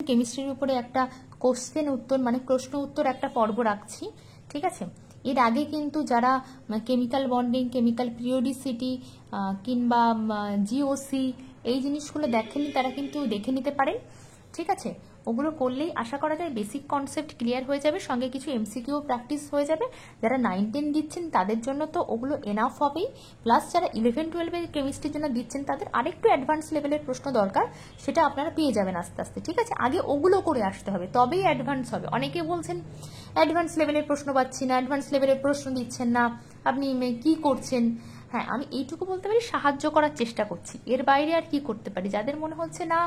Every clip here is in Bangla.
কেমিস্ট্রির উপরে একটা কোশ্চেন উত্তর মানে প্রশ্ন উত্তর একটা পর্ব রাখছি, ঠিক আছে। এর আগে কিন্তু যারা কেমিক্যাল বন্ডিং, কেমিক্যাল পিরিয়ডিসিটি কিংবা জিওসি এই জিনিসগুলো দেখেনি তারা কিন্তু দেখে নিতে পারেন, ঠিক আছে। ওগুলো করলেই আশা করা যায় বেসিক কনসেপ্ট ক্লিয়ার হয়ে যাবে, সঙ্গে কিছু এমসিকিউ প্র্যাকটিস হয়ে যাবে। যারা 9-10 দিচ্ছেন তাদের জন্য তো ওগুলো এনাফ হবেই, প্লাস যারা 11-12 কেমিস্ট্রির জন্য দিচ্ছেন তাদের আরেকটু অ্যাডভান্স লেভেলের প্রশ্ন দরকার, সেটা আপনারা পেয়ে যাবেন আস্তে আস্তে, ঠিক আছে। আগে ওগুলো করে আসতে হবে, তবেই অ্যাডভান্স হবে। অনেকে বলছেন অ্যাডভান্স লেভেলের প্রশ্ন পাচ্ছি না, অ্যাডভান্স লেভেলের প্রশ্ন দিচ্ছেন না, আপনি কি করছেন। হ্যাঁ, আমি এইটুকু বলতে পারি সাহায্য করার চেষ্টা করছি, এর বাইরে আর কি করতে পারি। যাদের মনে হচ্ছে না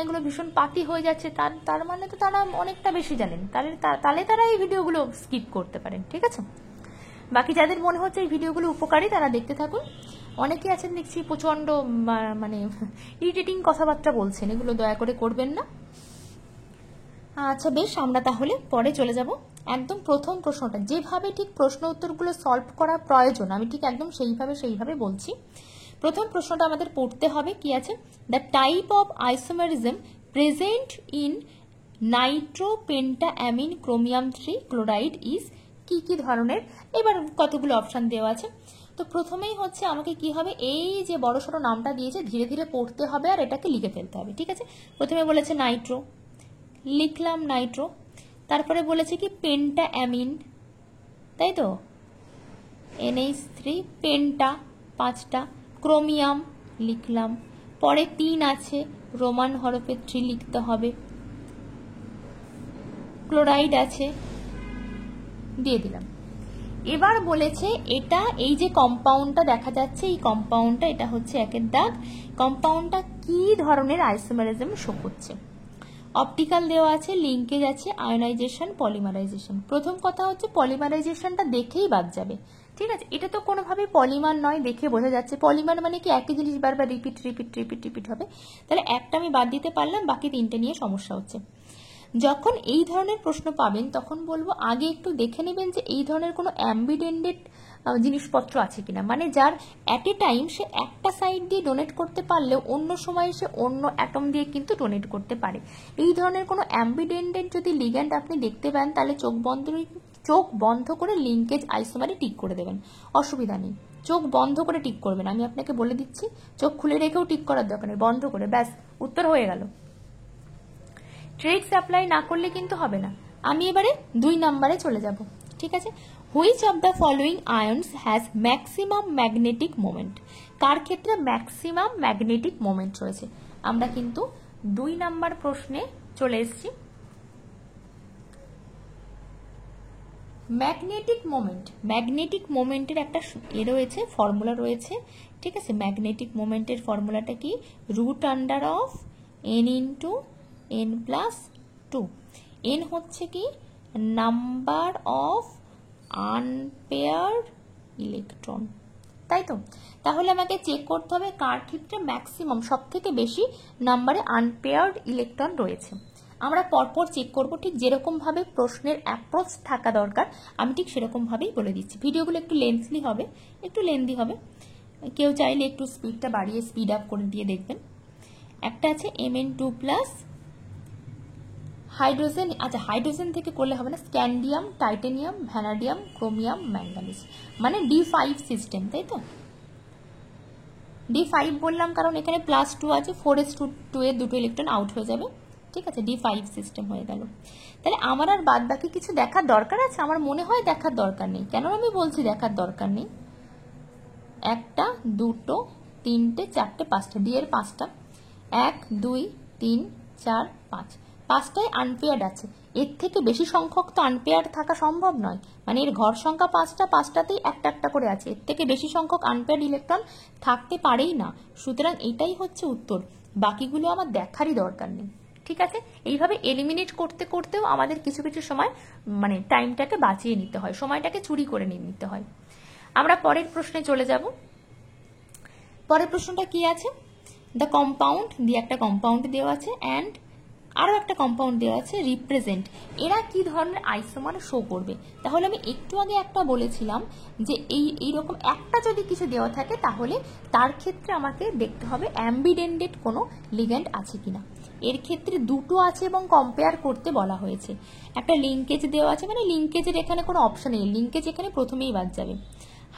এগুলো ভীষণ পাতি হয়ে যাচ্ছে, তার মানে তো তারা অনেকটা বেশি জানেন, তাহলে তারা এই ভিডিওগুলো স্কিপ করতে পারেন, ঠিক আছে। বাকি যাদের মনে হচ্ছে এই ভিডিওগুলো উপকারী তারা দেখতে থাকুন। অনেকে আছেন দেখছি প্রচণ্ড মানে ইরিটেটিং কথাবার্তা বলছেন, এগুলো দয়া করে করবেন না। আচ্ছা বেশ, আমরা তাহলে পরে চলে যাব। একদম প্রথম প্রশ্নটা যেভাবে ঠিক প্রশ্ন উত্তরগুলো সলভ করা প্রয়োজন আমি ঠিক একদম সেইভাবে বলছি। প্রথম প্রশ্নটা আমাদের পড়তে হবে, কি আছে, the type of isomerism present in nitropentaammine chromium 3 chloride is কি ধরনের। এবার কতগুলো অপশান দেওয়া আছে। তো প্রথমেই হচ্ছে আমাকে কি হবে, এই যে বড়সড় নামটা দিয়েছে ধীরে ধীরে পড়তে হবে আর এটাকে লিখে ফেলতে হবে, ঠিক আছে। প্রথমে বলেছে নাইট্রো, লিখলাম নাইট্রো। তারপরে বলেছে কি পেন্টাঅ্যামিন, তাই তো, NH3, পেন্টা 5টা, ক্রোমিয়াম লিখলাম, পরে 3 আছে, রোমান হরফে 3 লিখতে হবে, ক্লোরাইড আছে, দিয়ে দিলাম। এবার বলেছে এটা এই যে কম্পাউন্ডটা দেখা যাচ্ছে, এই কম্পাউন্ডটা এটা হচ্ছে একের দাগ, কম্পাউন্ডটা কি ধরনের আইসোমারিজম শো করছে। অপটিক্যাল দেওয়া আছে, লিঙ্কেজ আছে, আয়োনাইজেশন, পলিমারাইজেশন। প্রথম কথা হচ্ছে পলিমারাইজেশনটা দেখেই বাদ যাবে, ঠিক আছে। এটা তো কোনোভাবেই পলিমার নয়, দেখে বোঝা যাচ্ছে। পলিমার মানে কি একই জিনিস বারবার রিপিট হবে, তাহলে একটা আমি বাদ দিতে পারলাম, বাকি 3টে নিয়ে সমস্যা হচ্ছে। যখন এই ধরনের প্রশ্ন পাবেন তখন বলবো আগে একটু দেখে নেবেন যে এই ধরনের কোনো অ্যাম্বিডেন্ডেড জিনিসপত্র আছে কিনা, মানে যার অ্যাট এ টাইম সে একটা সাইড দিয়ে ডোনেট করতে পারলেও অন্য সময় সে অন্য অ্যাটম দিয়ে কিন্তু ডোনেট করতে পারে। এই ধরনের কোনো অ্যাম্বিডেন্ডেড যদি লিগ্যান্ড আপনি দেখতে পান তাহলে চোখ বন্ধ করে লিঙ্কেজ আইসোমারে টিক করে দেবেন, অসুবিধা নেই। চোখ বন্ধ করে টিক করবেন, আমি আপনাকে বলে দিচ্ছি, চোখ খুলে রেখেও টিক করার দরকার নেই, বন্ধ করে, ব্যাস উত্তর হয়ে গেল। ট্রেডস অ্যাপ্লাই না করলে কিন্তু হবে না। আমি এবারে 2 নম্বরে চলে যাব, ঠিক আছে। Which of the following ions has maximum magnetic moment, কার ক্ষেত্রে ম্যাক্সিমাম ম্যাগনেটিক মোমেন্ট রয়েছে। আমরা কিন্তু 2 নম্বর প্রশ্নে চলে এসেছি। ম্যাগনেটিক মোমেন্টের একটা রয়েছে, ফর্মুলা রয়েছে, ঠিক আছে। ম্যাগনেটিক মোমেন্টের ফর্মুলাটা কি, √(n × n+2)। n হচ্ছে কি নাম্বার অফ আনপেয়ার্ড ইলেকট্রন, তাই তো। তাহলে আমাকে চেক করতে হবে কার ক্ষেত্রে ম্যাক্সিমাম সব থেকে বেশি নাম্বারে আনপেয়ার্ড ইলেকট্রন রয়েছে। আমরা পরপর চেক করব, ঠিক যেরকমভাবে প্রশ্নের অ্যাপ্রোচ থাকা দরকার আমি ঠিক সেরকমভাবেই বলে দিচ্ছি। ভিডিওগুলো একটু লেন্থি হবে, কেউ চাইলে একটু স্পিডটা বাড়িয়ে স্পিড আপ করে দিয়ে দেখবেন। একটা আছে Mn2+, হাইড্রোজেন, আচ্ছা হাইড্রোজেন থেকে করলে হবে না, scandium, titanium, vanadium, chromium, manganese, মানে D5 সিস্টেম, তাই তো। D5 বললাম কারণ এখানে +2 আছে, 4s2 এর 2টো ইলেকট্রন আউট হয়ে যাবে, ঠিক আছে, D5 সিস্টেম হয়ে গেল। তাহলে আমার আর বাদ বাকি কিছু দেখার দরকার আছে, আমার মনে হয় দেখার দরকার নেই। কেন আমি বলছি দেখার দরকার নেই, 1টা 2টো 3টে 4টে 5টা, D এর 5টা, 1 2 3 4 5, 5টায় আনপেয়ার্ড আছে। এর থেকে বেশি সংখ্যক তো আনপেয়ার্ড থাকা সম্ভব নয়, মানে এর ঘর সংখ্যা 5টা, 5টাতেই একটা করে আছে, এর থেকে বেশি সংখ্যক আনপেয়ার্ড ইলেকট্রন থাকতে পারেই না। সুতরাং এটাই হচ্ছে উত্তর, বাকিগুলো আমার দেখারই দরকার নেই, ঠিক আছে। এইভাবে এলিমিনেট করতে করতেও আমাদের কিছু কিছু সময় মানে টাইমটাকে বাঁচিয়ে নিতে হয়, সময়টাকে চুরি করে নিতে হয়। আমরা পরের প্রশ্নে চলে যাব। পরের প্রশ্নটা কি আছে, দ্য কম্পাউন্ড দিয়ে একটা কম্পাউন্ড দেওয়া আছে অ্যান্ড আরও একটা কম্পাউন্ড দেওয়া আছে রিপ্রেজেন্ট, এরা কি ধরনের আইসোমার শো করবে। তাহলে আমি একটু আগে একটা বলেছিলাম যে এইরকম একটা যদি কিছু দেওয়া থাকে তাহলে তার ক্ষেত্রে আমাকে দেখতে হবে অ্যাম্বিডেন্ডেড কোনো লিগ্যান্ড আছে কিনা। এর ক্ষেত্রে দুটো আছে এবং কম্পেয়ার করতে বলা হয়েছে। একটা লিঙ্কেজ দেওয়া আছে, মানে লিঙ্কেজের এখানে কোনো অপশন নেই, লিঙ্কেজ এখানে প্রথমেই বাদ যাবে।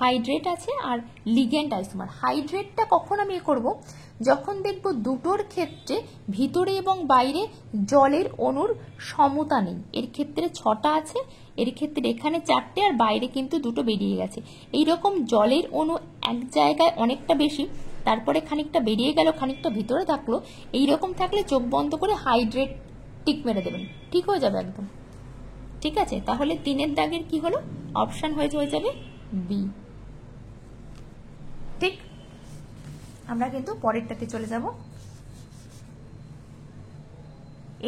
হাইড্রেট আছে আর লিগ্যান্ড আইসোমার। হাইড্রেটটা কখন আমি করব, যখন দেখব দুটোর ক্ষেত্রে ভিতরে এবং বাইরে জলের অণুর সমতা নেই। এর ক্ষেত্রে 6টা আছে, এর ক্ষেত্রে এখানে 4টে, আর বাইরে কিন্তু দুটো বেরিয়ে গেছে। এইরকম জলের অণু এক জায়গায় অনেকটা বেশি, তারপরে খানিকটা বেরিয়ে গেল, খানিকটা ভিতরে থাকলো, এইরকম থাকলে চোখ বন্ধ করে হাইড্রেট টিক মেরে দেবেন, ঠিক হয়ে যাবে একদম। ঠিক আছে, তাহলে 3-এর দাগের কি হলো, অপশন হয়ে যাবে বি। ঠিক, আমরা কিন্তু পরেরটাতে চলে যাব।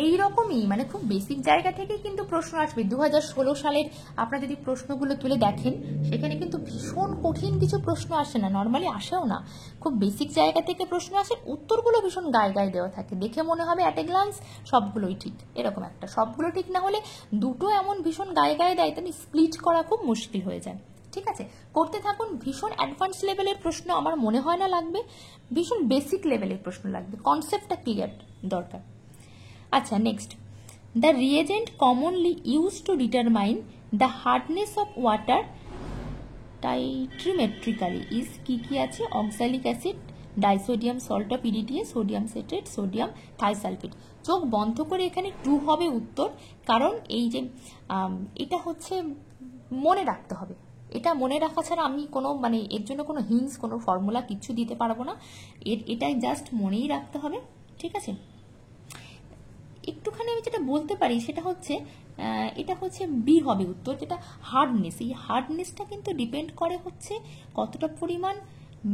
এইরকমই মানে খুব বেসিক জায়গা থেকে কিন্তু প্রশ্ন আসবে। 2016 সালের আপনারা যদি প্রশ্নগুলো তুলে দেখেন, সেখানে কিন্তু ভীষণ কঠিন কিছু প্রশ্ন আসে না, নর্মালি আসেও না, খুব বেসিক জায়গা থেকে প্রশ্ন আসে, উত্তরগুলো ভীষণ গায়ে গায়ে দেওয়া থাকে, দেখে মনে হবে অ্যাট এ গ্লান্স সবগুলোই ঠিক, এরকম একটা। সবগুলো ঠিক না হলে দুটো এমন ভীষণ গায়ে গায়ে দেয়, তাহলে স্প্লিট করা খুব মুশকিল হয়ে যায়। ঠিক আছে, করতে থাকুন। ভীষণ অ্যাডভান্স লেভেলের প্রশ্ন আমার মনে হয় না লাগবে, ভীষণ বেসিক লেভেলের প্রশ্ন লাগবে, কনসেপ্টটা ক্লিয়ার দরকার। আচ্ছা, next, the reagent commonly use to determine the hardness of water titrimetrically is কি আছে, oxalic acid, disodium salt of EDTA, sodium citrate, sodium thiosulphate. চোখ বন্ধ করে এখানে 2 হবে উত্তর, কারণ এই যে এটা হচ্ছে মনে রাখতে হবে, এটা মনে রাখা ছাড়া আমি কোনো মানে এর জন্য কোনো হিন্টস, কোনো ফর্মুলা কিচ্ছু দিতে পারবো না, এটাই জাস্ট মনেই রাখতে হবে। ঠিক আছে, একটুখানি আমি যেটা বলতে পারি সেটা হচ্ছে এটা হচ্ছে বি হবে উত্তর, যেটা হার্ডনেস। এই হার্ডনেসটা কিন্তু ডিপেন্ড করে হচ্ছে কতটা পরিমাণ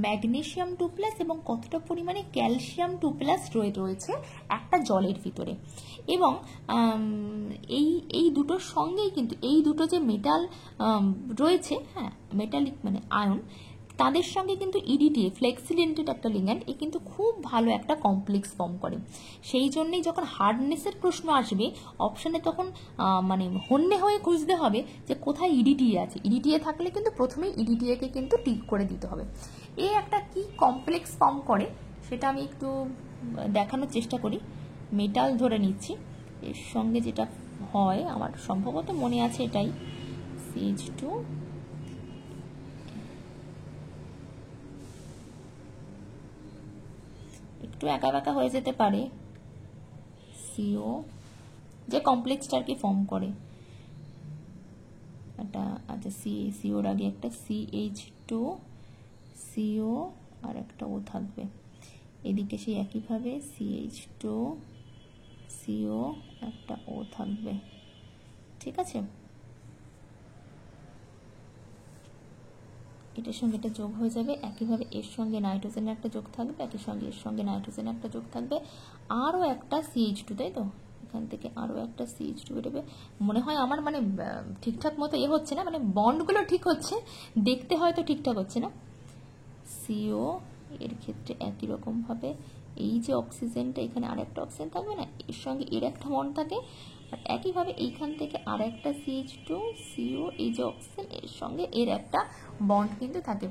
ম্যাগনেসিয়াম 2+ এবং কতটা পরিমাণে ক্যালসিয়াম 2+ রয়েছে একটা জলের ভিতরে। এবং এই দুটোর সঙ্গেই কিন্তু এই দুটো যে মেটাল রয়েছে, হ্যাঁ মেটালিক মানে আয়ন, তাদের সঙ্গে কিন্তু ইডিটিএ ফ্লেক্সিডেন্টেড একটা লিগ্যান্ড, এ কিন্তু খুব ভালো একটা কমপ্লেক্স ফর্ম করে। সেই জন্যই যখন হার্ডনেসের প্রশ্ন আসবে অপশানে, তখন মানে হন্যে হয়ে খুঁজতে হবে যে কোথায় ইডিটিএ আছে। ইডিটিএ থাকলে কিন্তু প্রথমেই ইডিটিএকে কিন্তু টিক করে দিতে হবে। এ একটা কি কমপ্লেক্স ফর্ম করে সেটা আমি একটু দেখানোর চেষ্টা করি। মেটাল ধরে নিচ্ছি, এর সঙ্গে যেটা হয় আমার সম্ভবত মনে আছে এটাই, CH2 একটু একা একা হয়ে যেতে পারে, CO যে কমপ্লেক্সটা আর কি ফর্ম করে এটা। আচ্ছা, COর আগে একটা CH2 CO আর একটা ও থাকবে, এদিকে সেই একইভাবে CH2 CO একটা ও থাকবে। ঠিক আছে, এটার সঙ্গে এটা যোগ হয়ে যাবে, একইভাবে এর সঙ্গে নাইট্রোজেনের একটা যোগ থাকবে, একই সঙ্গে এর সঙ্গে নাইট্রোজেনের একটা যোগ থাকবে, আরও একটা CH2, তাই তো এখান থেকে আরও একটা CH2 বেরোবে। মনে হয় আমার মানে ঠিকঠাক মতো হচ্ছে না, মানে বন্ডগুলো ঠিক হচ্ছে, দেখতে হয়তো ঠিকঠাক হচ্ছে না। CO এর ক্ষেত্রে একই রকমভাবে এই যে অক্সিজেনটা, এখানে আর একটা অক্সিজেন থাকবে না, এর সঙ্গে এর একটা বন্ড থাকে, আর একইভাবে এইখান থেকে আর একটা CH2 CO, এই যে অক্সিজেন, এর সঙ্গে এর একটা বন্ড কিন্তু থাকে।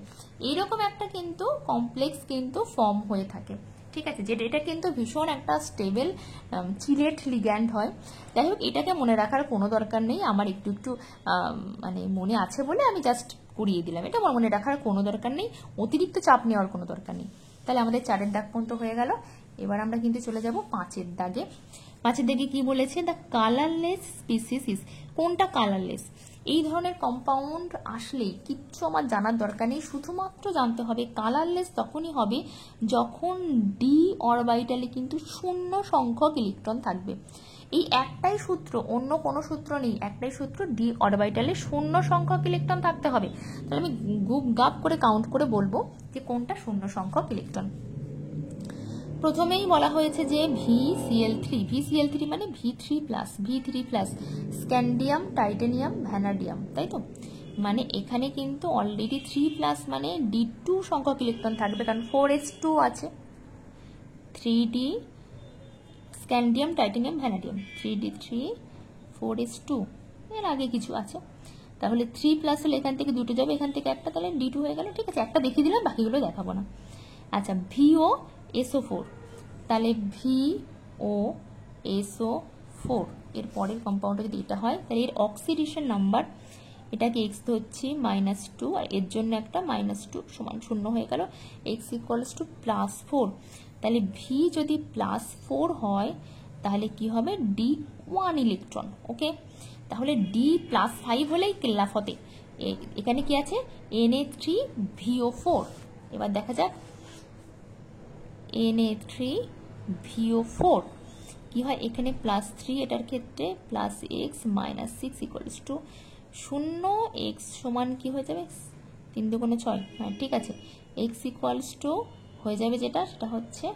এইরকম একটা কিন্তু কমপ্লেক্স কিন্তু ফর্ম হয়ে থাকে। ঠিক আছে, যেটা এটা কিন্তু ভীষণ একটা স্টেবল চিলেট লিগ্যান্ড হয়। যাই হোক, এটাকে মনে রাখার কোনো দরকার নেই, আমার একটু মানে মনে আছে বলে আমি জাস্ট করিয়ে দিলাম, এটা আমার মনে রাখার কোনো দরকার নেই, অতিরিক্ত চাপ নেওয়ার কোনো দরকার নেই। তাহলে আমাদের 4-এর দাগ পর্যন্ত হয়ে গেল। এবার আমরা কিন্তু চলে যাব 5-এর দাগে। 5-এর দাগে কি বলেছে, দ্য কালারলেস স্পিসিস ইজ, কোনটা কালারলেস? এই ধরনের কম্পাউন্ড আসলেই কিচ্ছু আমার জানার দরকার নেই, শুধুমাত্র জানতে হবে কালারলেস তখনই হবে যখন ডি অরবিটালে কিন্তু 0 সংখ্যক ইলেকট্রন থাকবে। এই একটাই সূত্র, অন্য কোনো সূত্র নেই, একটাই সূত্র, ডি অরবিটালে 0 সংখ্যক ইলেকট্রন থাকতে হবে। তাহলে আমি গুপ গাপ করে কাউন্ট করে বলবো যে কোনটা 0 সংখ্যক ইলেকট্রন। প্রথমেই বলা হয়েছে যে VCl3 মানে V3+, স্ক্যান্ডিয়াম, টাইটানিয়াম, ভ্যানাডিয়াম, তাই তো? মানে এখানে কিন্তু অলরেডি 3+ মানে D2 সংখ্যক ইলেকট্রন থাকবে, কারণ 4s2 আছে। 3D scandium, titanium, vanadium, 3D3 4s2, এর আগে কিছু আছে, তাহলে 3+ হলে এখান থেকে দুটো যাবে, এখান থেকে একটা, তাহলে D2 হয়ে গেল। ঠিক আছে, একটা দেখিয়ে দিলাম, বাকিগুলো দেখাবো না। আচ্ছা, VOSO4, তাহলে ও SO4, এর পরের কম্পাউন্ডে যদি এটা হয় তাহলে এর অক্সিডেশন নাম্বার, এটাকে এক্স ধরছি -2, আর এর জন্য একটা -2 সমান 0 হয়ে গেল, এক্স ইকুয়ালস টু +4। তাহলে ভি যদি +4 হয় তাহলে কি হবে, ডি 1 ইলেকট্রন। ওকে, তাহলে ডি +5 হলেই কেল্লাফতে এখানে কি আছে, Na3VO4। এবার দেখা যাক Na3VO4 কি হয়, এখানে +3, এটার ক্ষেত্রে +x -6 ইকুয়ালস টু 0, x সমান কি হয়ে যাবে, 3 দুগুণে 6, হ্যাঁ ঠিক আছে, x ইকুয়ালস টু হয়ে যাবে যেটা, সেটা হচ্ছে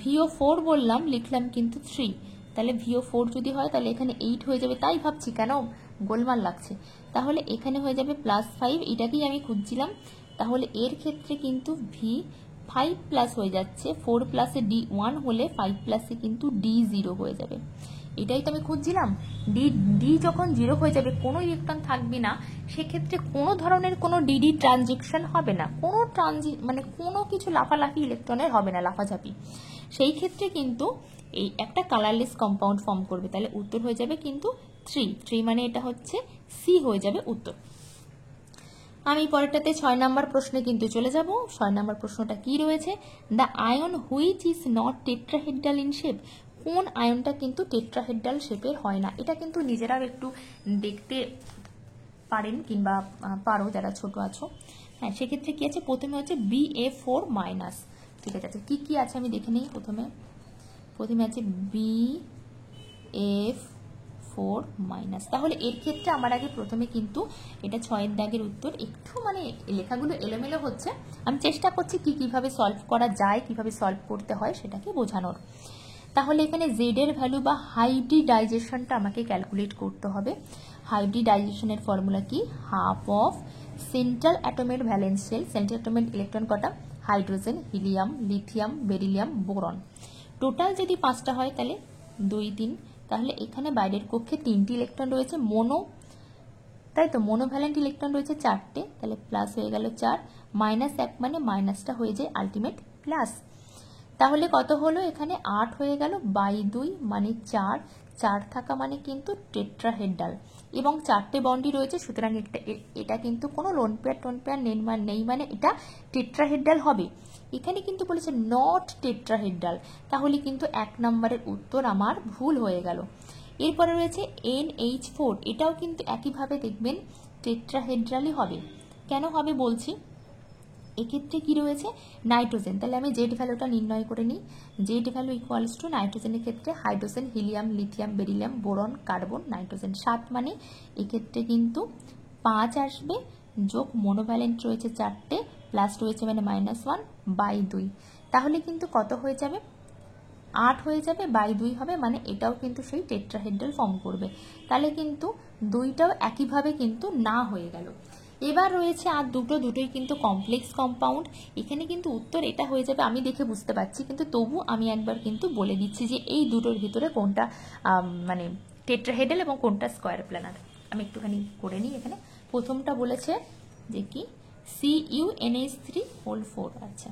VO4 বললাম, লিখলাম কিন্তু 3, তাহলে VO4 যদি হয় তাহলে এখানে 8 হয়ে যাবে, তাই ভাবছি কেন গোলমাল লাগছে। তাহলে এখানে হয়ে যাবে +5, এটাকেই আমি খুঁজছিলাম। তাহলে এর ক্ষেত্রে কিন্তু V5+ হয়ে যাচ্ছে, 4 প্লাসে D1 হলে 5 প্লাসে কিন্তু D0 হয়ে যাবে, এটাই তো আমি খুঁজছিলাম। ডি যখন 0 হয়ে যাবে, কোনো ইলেকট্রন থাকবে না, সেক্ষেত্রে কোনো ধরনের কোনো ডিডি ট্রানজেকশন হবে না, কোনো মানে কোনো কিছু লাফালাফি ইলেকট্রনের হবে না, লাফাঝাপি। সেই ক্ষেত্রে কিন্তু এই একটা কালারলেস কম্পাউন্ড ফর্ম করবে, তাহলে উত্তর হয়ে যাবে কিন্তু 3 মানে এটা হচ্ছে সি হয়ে যাবে উত্তর। আমি পরেরটাতে 6 নম্বর প্রশ্নে কিন্তু চলে যাব। 6 নম্বর প্রশ্নটা কি রয়েছে, the ion which is not tetrahedral in shape, কোন আয়নটা কিন্তু টেট্রাহেড্রাল শেপের হয় না। এটা কিন্তু নিজেরাও একটু দেখতে পারেন কিংবা পারো যারা ছোট আছো। হ্যাঁ, সেক্ষেত্রে কি আছে, প্রথমে হচ্ছে Ba4-, ঠিক আছে, কি কি আছে আমি দেখে নিই। প্রথমে আছে Ba4-, তাহলে এর ক্ষেত্রে আমার আগে প্রথমে কিন্তু এটা 6 দাগের উত্তর, একটু মানে লেখাগুলো এলোমেলো হচ্ছে, আমি চেষ্টা করছি কিভাবে সলভ করা যায়, কিভাবে সলভ করতে হয় সেটাকে বোঝানোর। তাহলে এখানে জেড এর ভ্যালু বা হাইব্রিডাইজেশনটা আমাকে ক্যালকুলেট করতে হবে। হাইব্রিডাইজেশনের ফর্মুলা কি, হাফ অফ সেন্ট্রাল অ্যাটমের ভ্যালেন্স শেল, সেন্ট্রাল অ্যাটমের ইলেকট্রন কটা, hydrogen, helium, lithium, beryllium, boron. Total যদি 5টা হয় তাহলে 2, 3, তাহলে এখানে বাইরের কক্ষে 3টি ইলেকট্রন রয়েছে, তাই তো মোনোভ্যালেন্ট ইলেকট্রন রয়েছে 4টে, তাহলে প্লাস হয়ে গেল 4, -1 মানে মাইনাসটা হয়ে যায় আলটিমেট প্লাস। তাহলে কত হলো, এখানে 8 হয়ে গেল, বাই 2 মানে 4 থাকা মানে কিন্তু টেট্রাহেড্রাল, এবং 4টে বন্ডই রয়েছে, সুতরাং এটা কিন্তু কোনো লোন পেয়ার নেই, মানে এটা টেট্রাহেড্রাল হবে। এখানে কিন্তু বলেছে নট টেট্রাহেড্রাল, তাহলে কিন্তু 1 নম্বরের উত্তর আমার ভুল হয়ে গেল। এরপরে রয়েছে NH4, এটাও কিন্তু একইভাবে দেখবেন টেট্রাহেড্রালই হবে। কেন হবে বলছি, এক্ষেত্রে কি রয়েছে, নাইট্রোজেন, তাহলে আমি জেড ভ্যালুটা নির্ণয় করে নিই। জেড ভ্যালু ইকুয়ালস টু নাইট্রোজেনের ক্ষেত্রে hydrogen, helium, lithium, beryllium, boron, carbon, nitrogen 7, মানে এক্ষেত্রে কিন্তু 5 আসবে, যোগ মোনোভ্যালেন্ট রয়েছে 4টে, প্লাস রয়েছে মানে -1 বাই 2, তাহলে কিন্তু কত হয়ে যাবে, 8 হয়ে যাবে, বাই 2 হবে, মানে এটাও কিন্তু সেই টেট্রাহেড্রাল ফর্ম করবে। তাহলে কিন্তু দুইটাও একইভাবে কিন্তু না হয়ে গেল। এবার রয়েছে আর দুটোই কিন্তু কমপ্লেক্স কম্পাউন্ড, এখানে কিন্তু উত্তর এটা হয়ে যাবে, আমি দেখে বুঝতে পারছি, কিন্তু তবু আমি একবার কিন্তু বলে দিচ্ছি যে এই দুটোর ভিতরে কোনটা মানে টেট্রাহেড্রাল এবং কোনটা স্কয়ার প্ল্যানার। আমি একটুখানি করে নিই। এখানে প্রথমটা বলেছে যে কি CuNH3 আচ্ছা,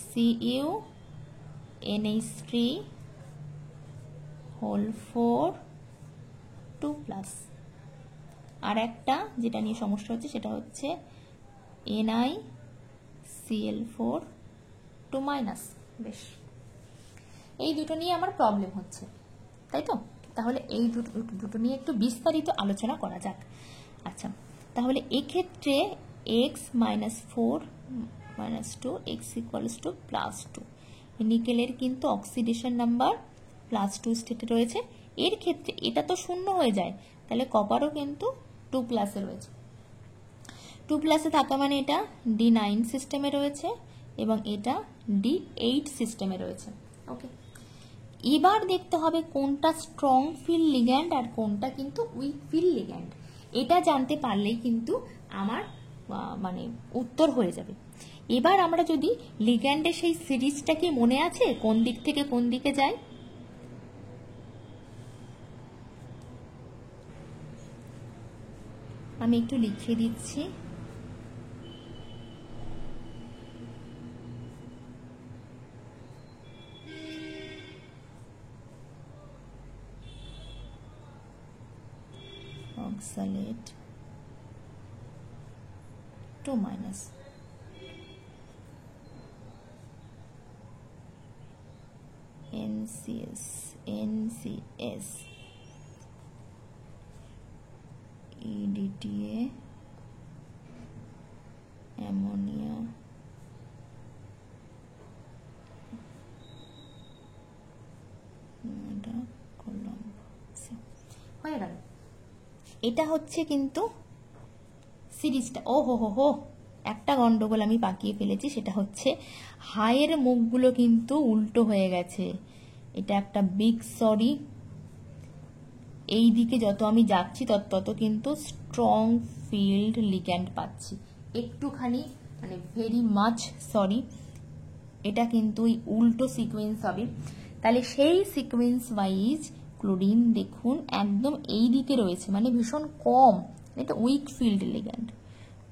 CuNH3 2+, আর একটা যেটা নিয়ে সমস্যা হচ্ছে সেটা হচ্ছে NiCl4 2-। বেশ, এই দুটো নিয়ে আমার প্রবলেম হচ্ছে, তাই তো। তাহলে এই দুটো নিয়ে একটু বিস্তারিত আলোচনা করা যাক। আচ্ছা, তাহলে এক্ষেত্রে x -4 -2 x ইকুয়ালস টু +2, নিকেলের কিন্তু অক্সিডেশন নাম্বার +2 স্টেটে রয়েছে। এর ক্ষেত্রে এটা তো 0 হয়ে যায়, তাহলে কপারও কিন্তু 2+ রয়েছে। 2+ থাকা মানে এটা D9 সিস্টেমে রয়েছে এবং এটা D8 সিস্টেমে রয়েছে। ওকে, এবার দেখতে হবে কোনটা স্ট্রং ফিল লিগ্যান্ড আর কোনটা কিন্তু উইক ফিল লিগ্যান্ড। এটা জানতে পারলেই কিন্তু আমার মানে উত্তর হয়ে যাবে। এবার আমরা যদি লিগ্যান্ডের সেই সিরিজটা কি মনে আছে, কোন দিক থেকে কোন দিকে যায়, আমি একটু লিখে দিচ্ছি। oxalate 2 minus NCS EDTA ammonia হয়ে গেল। এটা হচ্ছে কিন্তু সিরিজটা। ও হো হো হো, একটা গন্ডগোল আমি পাকিয়ে ফেলেছি, সেটা হচ্ছে হাইয়ের মুখগুলো কিন্তু উল্টো হয়ে গেছে। এটা একটা বিগ সরি। এই দিকে যত আমি যাচ্ছি তত কিন্তু স্ট্রং ফিল্ড লিগ্যান্ড পাচ্ছি। একটুখানি মানে ভেরি মাচ সরি, এটা কিন্তু উল্টো সিকোয়েন্স হবে। তাহলে সেই সিকোয়েন্স ওয়াইজ ক্লোরিন দেখুন একদম এই দিকে রয়েছে, মানে ভীষণ কম। এটা week field ligand,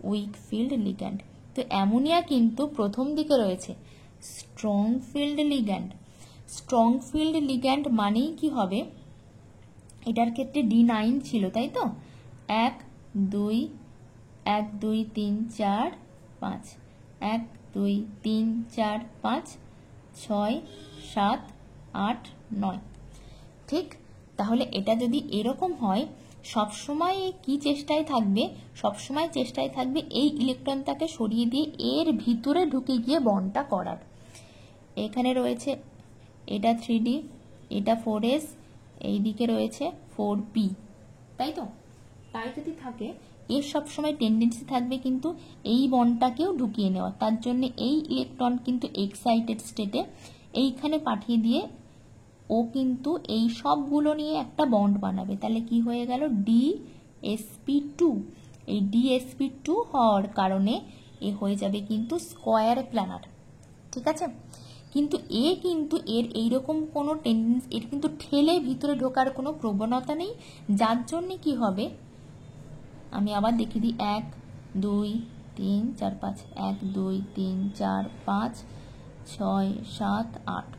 week field ligand. তো অ্যামোনিয়া কিন্তু প্রথম দিকে রয়েছে strong field ligand. Strong field ligand মানেই কি হবে, এটার ক্ষেত্রে D9 ছিল, তাই তো? 1 2 1 2 3 4 5 1 2 3 4 5 6 7 8 9, ঠিক? তাহলে এটা যদি এরকম হয়, সবসময় কি চেষ্টায় থাকবে? সবসময় চেষ্টায় থাকবে এই ইলেকট্রনটাকে সরিয়ে দিয়ে এর ভিতরে ঢুকে গিয়ে বন্ডটা করার। এখানে রয়েছে এটা 3D, এটা 4S, এই দিকে রয়েছে 4P, তাই তো? তাই যদি থাকে, এর সবসময় টেন্ডেন্সি থাকবে কিন্তু এই বন্ডটাকেও ঢুকিয়ে নেওয়া। তার জন্য এই ইলেকট্রন কিন্তু এক্সাইটেড স্টেটে এইখানে পাঠিয়ে দিয়ে ও কিন্তু এই সবগুলো নিয়ে একটা বন্ড বানাবে। তাহলে কি হয়ে গেল? DsP2। এই DsP2 হওয়ার কারণে এ হয়ে যাবে কিন্তু স্কোয়ার প্ল্যানার, ঠিক আছে? কিন্তু এর এইরকম কোনো টেন্ডেন্সি, এর কিন্তু ঠেলে ভিতরে ঢোকার কোনো প্রবণতা নেই। যার জন্যে কি হবে, আমি আবার দেখিয়ে দিই, 1 2 3 4 5 1 2 3 4 5 6 7 8,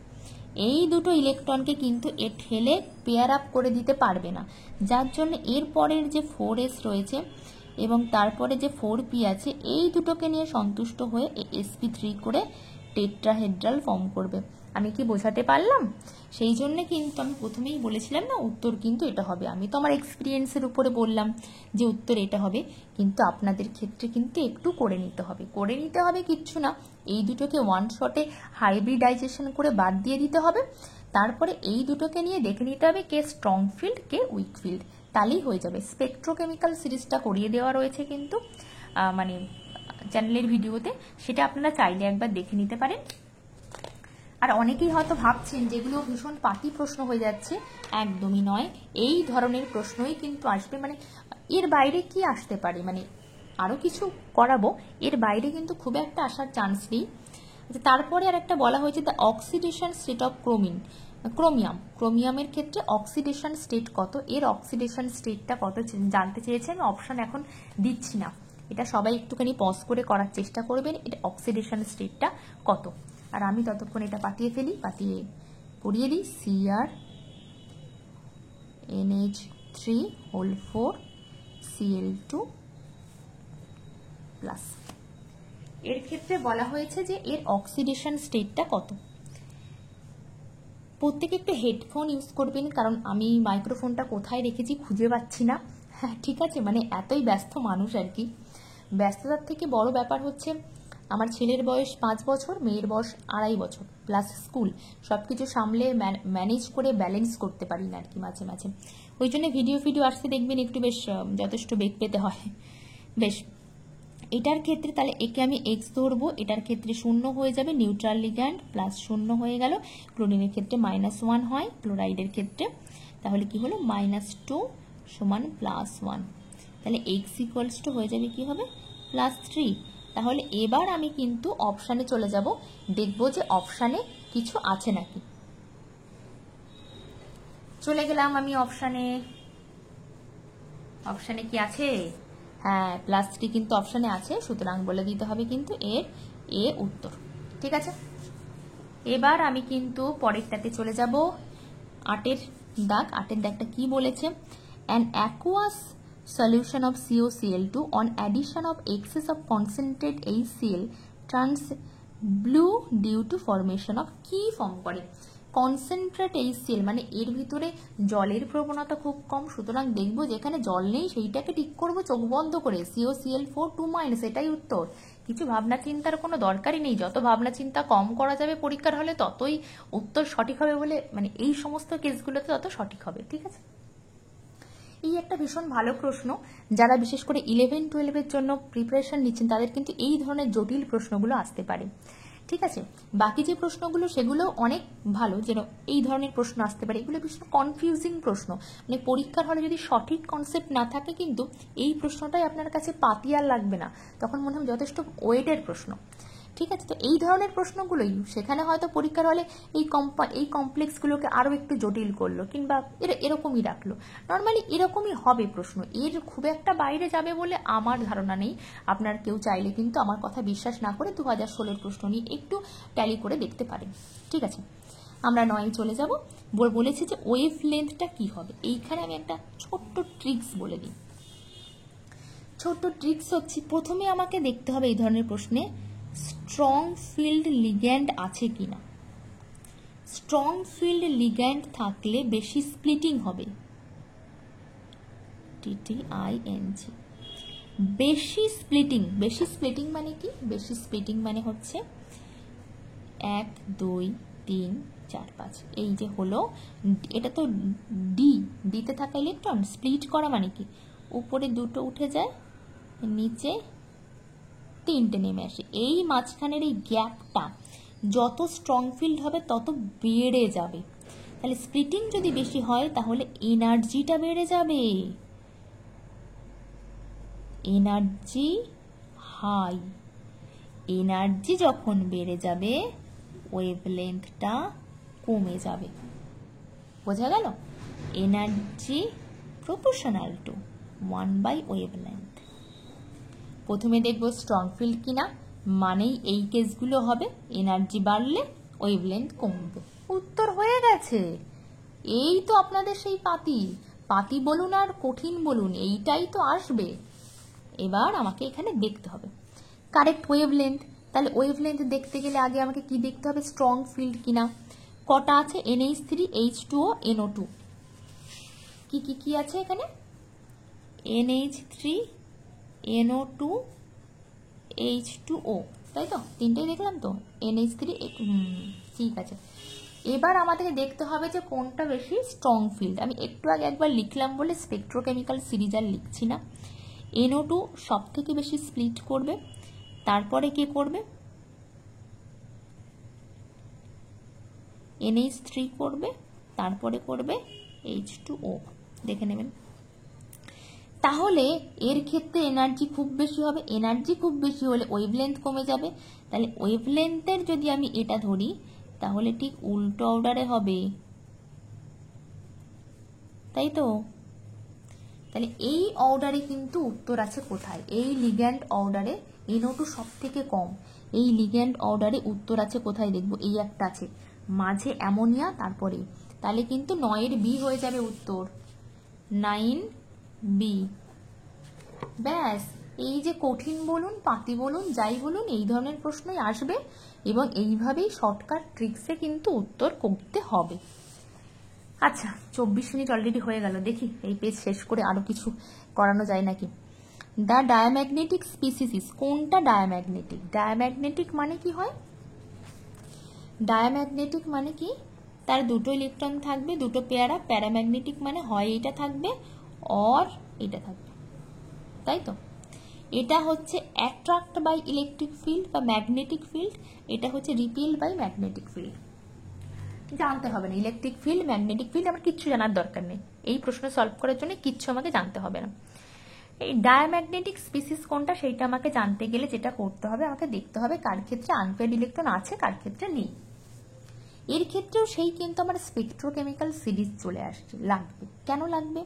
এই দুটো ইলেকট্রনকে কিন্তু এ ঠেলে পেয়ার আপ করে দিতে পারবে না। যার জন্য এর পরের যে 4s রয়েছে এবং তারপরে যে 4p আছে, এই দুটোকে নিয়ে সন্তুষ্ট হয়ে sp3 করে টেট্রাহেড্রাল ফর্ম করবে। আমি কি বোঝাতে পারলাম? সেই জন্য কিন্তু আমি প্রথমেই বলেছিলাম না, উত্তর কিন্তু এটা হবে। আমি তো আমার এক্সপিরিয়েন্সের উপরে বললাম যে উত্তর এটা হবে, কিন্তু আপনাদের ক্ষেত্রে কিন্তু একটু করে নিতে হবে কিচ্ছু না। এই দুটোকে ওয়ান শটে হাইব্রিডাইজেশন করে বাদ দিয়ে দিতে হবে। তারপরে এই দুটোকে নিয়ে দেখে নিতে হবে কে স্ট্রং ফিল্ড, কে উইক ফিল্ড, তাহলেই হয়ে যাবে। স্পেকট্রোকেমিক্যাল সিরিজটা করিয়ে দেওয়া রয়েছে কিন্তু মানে চ্যানেলের ভিডিওতে, সেটা আপনারা চাইলে একবার দেখে নিতে পারেন। আর অনেকেই হয়তো ভাবছেন যেগুলো ভীষণ পাতি প্রশ্ন হয়ে যাচ্ছে, একদমই নয়। এই ধরনের প্রশ্নই কিন্তু আসবে, মানে এর বাইরে কি আসতে পারে, মানে আরও কিছু করাবো, এর বাইরে কিন্তু খুব একটা আসার চান্স নেই। তারপরে আর একটা বলা হয়েছে দ্য অক্সিডেশন স্টেট অফ ক্রোমিয়ামের ক্ষেত্রে অক্সিডেশন স্টেট কত, এর অক্সিডেশন স্টেটটা কত জানতে চেয়েছে। আমি অপশান এখন দিচ্ছি না, এটা সবাই একটুখানি পজ করে করার চেষ্টা করবেন, এটা অক্সিডেশন স্টেটটা কত। আর আমি ততক্ষণ এটা পাঠিয়ে পড়িয়ে দিই, CrNH3 Cl2+। এর ক্ষেত্রে বলা হয়েছে যে এর অক্সিডেশন স্টেটটা কত। প্রত্যেকে একটু হেডফোন ইউজ করবেন, কারণ আমি মাইক্রোফোনটা কোথায় রেখেছি খুঁজে পাচ্ছি না। হ্যাঁ, ঠিক আছে, মানে এতই ব্যস্ত মানুষ আর কি। ব্যস্ততার থেকে বড় ব্যাপার হচ্ছে আমার ছেলের বয়স 5 বছর, মেয়ের বয়স 2.5 বছর, প্লাস স্কুল, সব কিছু সামলে ম্যানেজ করে ব্যালেন্স করতে পারি না আর কি মাঝে মাঝে। ওই জন্য ভিডিও আসতে দেখবেন একটু বেশ যথেষ্ট বেগ পেতে হয়। বেশ, এটার ক্ষেত্রে তাহলে একে আমি এক্স ধরবো, এটার ক্ষেত্রে 0 হয়ে যাবে, নিউট্রাল লিগ্যান্ড প্লাস 0 হয়ে গেল। ক্লোরিনের ক্ষেত্রে -1 হয়, ক্লোরাইডের ক্ষেত্রে তাহলে কি হলো -2 সমান +1। তাহলে এক্স ইকুয়ালস টু হয়ে যাবে কি হবে +3। তাহলে এবার আমি কিন্তু অপশানে চলে যাব, দেখবো যে অপশানে কিছু আছে নাকি। চলে গেলাম আমি অপশানে কি আছে? হ্যাঁ, +3 কিন্তু অপশানে আছে, সুতরাং বলে দিতে হবে কিন্তু এর এ উত্তর, ঠিক আছে। এবার আমি কিন্তু পরেরটাতে চলে যাব, 8 এর দাগটা কি বলেছে? An aqueous solution of COCl2 on addition of excess of concentrate HCl turns blue due to formation of কি ফর্ম করে কনসেন্ট্রেট HCl মানে এর ভিতরে জলের প্রবণতা খুব কম, সুতরাং দেখব যেখানে জল নেই সেইটাকে ঠিক করব চোখ বন্ধ করে, COCl4 2-, এটাই উত্তর। কিছু ভাবনা চিন্তার কোনো দরকারই নেই, যত ভাবনা চিন্তা কম করা যাবে পরীক্ষার হলে ততই উত্তর সঠিক হবে বলে, মানে এই সমস্ত কেসগুলোতে তত সঠিক হবে। ঠিক আছে, এই একটা ভীষণ ভালো প্রশ্ন। যারা বিশেষ করে 11-12 জন্য প্রিপারেশন নিচ্ছেন তাদের কিন্তু এই ধরনের জটিল প্রশ্নগুলো আসতে পারে। ঠিক আছে, বাকি যে প্রশ্নগুলো সেগুলো অনেক ভালো, যেন এই ধরনের প্রশ্ন আসতে পারে। এগুলো ভীষণ কনফিউজিং প্রশ্ন, মানে পরীক্ষার হলে যদি সঠিক কনসেপ্ট না থাকে কিন্তু এই প্রশ্নটাই আপনার কাছে পাতিয়ার লাগবে না, তখন মনে হয় যথেষ্ট ওয়েটের প্রশ্ন। ঠিক আছে, তো এই ধরনের প্রশ্নগুলোই সেখানে হয়তো পরীক্ষার হলে এই কমপ্লেক্সগুলোকে আরও একটু জটিল করলো কিংবা এরকমই রাখলো। নর্মালি এরকমই হবে প্রশ্ন, এর খুব একটা বাইরে যাবে বলে আমার ধারণা নেই। আপনার কেউ চাইলে কিন্তু আমার কথা বিশ্বাস না করে 2016 প্রশ্ন নিয়ে একটু ট্যালি করে দেখতে পারেন। ঠিক আছে, আমরা 9 চলে যাব। বলেছি যে ওয়েভ লেন্থটা কি হবে। এইখানে আমি একটা ছোট্ট ট্রিক্স বলে দিই। ছোট্ট ট্রিক্স হচ্ছে, প্রথমে আমাকে দেখতে হবে এই ধরনের প্রশ্নে স্ট্রং ফিল্ড লিগ্যান্ড আছে কিনা। স্ট্রং ফিল্ড লিগ্যান্ড থাকলে বেশি স্প্লিটিং হবে, TTING। বেশি স্প্লিটিং মানে কি? বেশি স্প্লিটিং মানে হচ্ছে 1 2 3 4 5, এই যে হলো, এটা তো ডিতে থাকা ইলেকট্রন, স্প্লিট করা মানে কি উপরে 2টো উঠে যায়, নিচে 3টে নেমে আসে। এই মাঝখানের এই গ্যাপটা যত স্ট্রং ফিল্ড হবে তত বেড়ে যাবে। তাহলে স্প্লিটিং যদি বেশি হয় তাহলে এনার্জিটা বেড়ে যাবে, এনার্জি হাই। এনার্জি যখন বেড়ে যাবে ওয়েভলেন্থটা কমে যাবে। বোঝা গেল? এনার্জি প্রপোর্শনাল টু 1/ওয়েভলেন্থ। প্রথমে দেখব স্ট্রং ফিল্ড কিনা, মানেই এই কেসগুলো হবে, এনার্জি বাড়লে ওয়েভলেন্থ কমবে। উত্তর হয়ে গেছে। এই তো আপনাদের সেই পাতি বলুন আর কঠিন বলুন, এইটাই তো আসবে। এবার আমাকে এখানে দেখতে হবে কারেক্ট ওয়েভলেন্থ। তাহলে ওয়েভলেন্থ দেখতে গেলে আগে আমাকে কি দেখতে হবে? স্ট্রং ফিল্ড কিনা। কটা আছে? NH3 H2O NO2। কি আছে এখানে? NH3 NO2 H2O, তাই তো? তিনটেই দেখলাম তো, NH3 ঠিক আছে। এবার আমাদের দেখতে হবে যে কোনটা বেশি স্ট্রং ফিল্ড। আমি একটু আগে একবার লিখলাম বলে স্পেকট্রোকেমিক্যাল সিরিজ আর লিখছি না। NO2 সব থেকে বেশি স্প্লিট করবে, তারপরে কে করবে? NH3 করবে, তারপরে করবে H2O। দেখে নেবেন। তাহলে এর ক্ষেত্রে এনার্জি খুব বেশি হবে, এনার্জি খুব বেশি হলে ওয়েভলেন্থ কমে যাবে। তাহলে ওয়েভলেন্থের যদি আমি এটা ধরি তাহলে ঠিক উল্টো অর্ডারে হবে, তাই তো? তাহলে এই অর্ডারে কিন্তু উত্তর আছে কোথায়? এই লিগ্যান্ড অর্ডারে NO2 সব থেকে কম, এই লিগ্যান্ড অর্ডারে উত্তর আছে কোথায়? দেখবো এই একটা আছে মাঝে অ্যামোনিয়া, তারপরে তাহলে কিন্তু 9 B হয়ে যাবে উত্তর, 9B। ব্যাস, এই যে কঠিন বলুন পাতি বলুন যাই বলুন এই ধরনের প্রশ্নই আসবে, এবং এইভাবেই শর্টকাট ট্রিক্সে কিন্তু উত্তর করতে হবে। আচ্ছা, 24 মিনিট অলরেডি হয়ে গেল। দেখি এই পেজ শেষ করে আরো কিছু করানো যায় নাকি। দ্য ডায়াম্যাগনেটিক স্পিসিস, কোনটা ডায়াম্যাগনেটিক? ডায়াম্যাগনেটিক মানে কি হয়? ডায়াম্যাগনেটিক মানে কি? তার দুটো ইলেকট্রন থাকবে, দুটো পেয়ারা। প্যারাম্যাগনেটিক মানে হয় এটা থাকবে আর এটা থাকবে, তাই তো? এটা হচ্ছে অ্যাট্রাক্ট বাই ইলেকট্রিক ফিল্ড বা ম্যাগনেটিক ফিল্ড, এটা হচ্ছে রিপেল বাই ম্যাগনেটিক ফিল্ড। জানতে হবে না ইলেকট্রিক ফিল্ড ম্যাগনেটিক ফিল্ড, আমার কিচ্ছু জানার দরকার নেই। এই প্রশ্ন সলভ করার জন্য কিচ্ছু আমাকে জানতে হবে না। এই ডায়াম্যাগনেটিক স্পিসিস কোনটা সেইটা আমাকে জানতে গেলে যেটা করতে হবে, আমাকে দেখতে হবে কার ক্ষেত্রে আনপেয়ার্ড ইলেকট্রন আছে, কার ক্ষেত্রে নেই। এর ক্ষেত্রেও সেই কিন্তু আমার স্পেকট্রোকেমিক্যাল সিরিজ চলে আসছে, লাগবে। কেন লাগবে?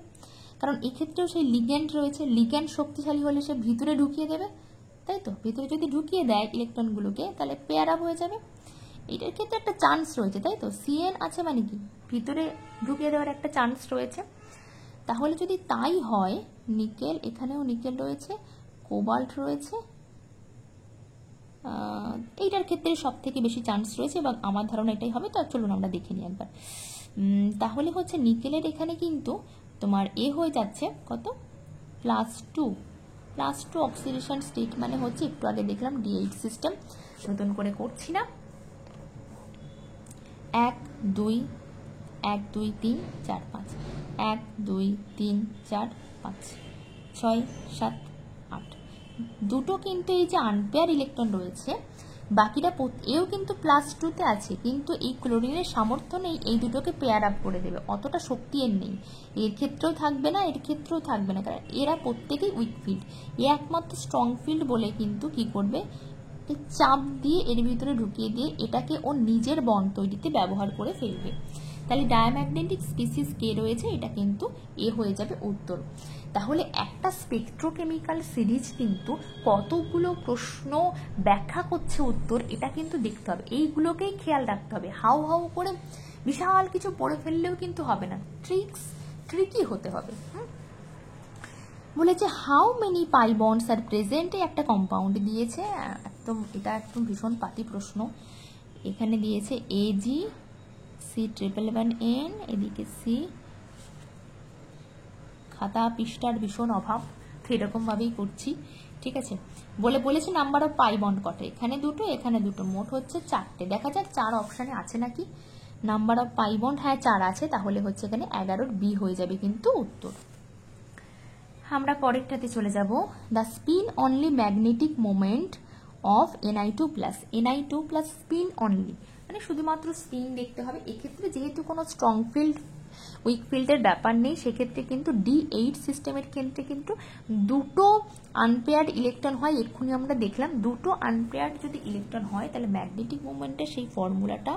কারণ এক্ষেত্রেও সেই লিগ্যান্ড রয়েছে, লিগ্যান্ড শক্তিশালী হলে সে ভিতরে ঢুকিয়ে দেবে, তাই তো? ভিতরে যদি ঢুকিয়ে দেয় ইলেকট্রনগুলোকে তাহলে পেয়ার আপ হয়ে যাবে। এটার ক্ষেত্রে একটা চান্স রয়েছে, তাই তো? CN আছে মানে কি ভিতরে ঢুকিয়ে দেওয়ার একটা চান্স রয়েছে। তাহলে যদি তাই হয় নিকেল, এখানেও নিকেল রয়েছে, কোবাল্ট রয়েছে। এইটার ক্ষেত্রে সব থেকে বেশি চান্স রয়েছে এবং আমার ধারণা এটাই হবে। তো চলুন আমরা দেখে নিই একবার। তাহলে হচ্ছে নিকেলের এখানে কিন্তু তোমার এ হয়ে যাচ্ছে কত, +2 অক্সিডেশন স্টেট, মানে হচ্ছে একটু আগে দেখলাম D8 সিস্টেম, নতুন করে করছি না। 1 2 1 2 3 4 5 1 2 3 4 5 6 7 8, দুটো কিন্তু এই যে আনপেয়ার ইলেকট্রন রয়েছে, বাকিটা এও কিন্তু +2 আছে, কিন্তু এই ক্লোরিনের সামর্থ্য নেই এই দুটোকে পেয়ার আপ করে দেবে, অতটা শক্তি এর নেই। এর ক্ষেত্রেও থাকবে না, এর ক্ষেত্রেও থাকবে না, কারণ এরা প্রত্যেকেই উইক ফিল্ড। এ একমাত্র স্ট্রং ফিল্ড বলে কিন্তু কি করবে, চাপ দিয়ে এর ভিতরে ঢুকিয়ে দিয়ে এটাকে ও নিজের বন্ড তৈরিতে ব্যবহার করে ফেলবে। তাহলে ডায়াম্যাগনেটিক স্পিসিস কে রয়েছে, এটা কিন্তু এ হয়ে যাবে উত্তর। তাহলে একটা স্পেকট্রোকেমিক্যাল সিরিজ কিন্তু কতগুলো প্রশ্ন ব্যাখ্যা করছে উত্তর, এটা কিন্তু দেখতে হবে, এইগুলোকেই খেয়াল রাখতে হবে। হাউ হাউ করে বিশাল কিছু পড়ে ফেললেও কিন্তু হবে না, ট্রিকি হতে হবে। বলেছে how many pi bonds are present, একটা কম্পাউন্ড দিয়েছে, এটা একদম ভীষণ পাতি প্রশ্ন। এখানে দিয়েছে AgC111N, এদিকে সি, খাতা পৃষ্ঠার ভীষণ অভাব, তো এরকম ভাবেই করছি, ঠিক আছে। বলেছে নাম্বার অফ পাই বন্ড কটা, এখানে দুটো এখানে দুটো, মোট হচ্ছে 4টে। দেখা যাক 4 অপশানে আছে নাকি নাম্বার অফ পাই বন্ড, হ্যাঁ 4 আছে, তাহলে হচ্ছে এখানে 11 বি হয়ে যাবে কিন্তু উত্তর। আমরা পরেরটাতে চলে যাব। The spin only magnetic moment of Ni2+, spin only, মানে শুধুমাত্র স্পিন দেখতে হবে। এক্ষেত্রে যেহেতু কোনো স্ট্রং ফিল্ড উইক ফিল্ডের ব্যাপার নেই, সেক্ষেত্রে কিন্তু D8 সিস্টেমের ক্ষেত্রে কিন্তু দুটো আনপেয়ার্ড ইলেকট্রন হয়, এক্ষুনি আমরা দেখলাম। দুটো আনপেয়ার্ড যদি ইলেকট্রন হয় তাহলে ম্যাগনেটিক মোমেন্টের সেই ফর্মুলাটা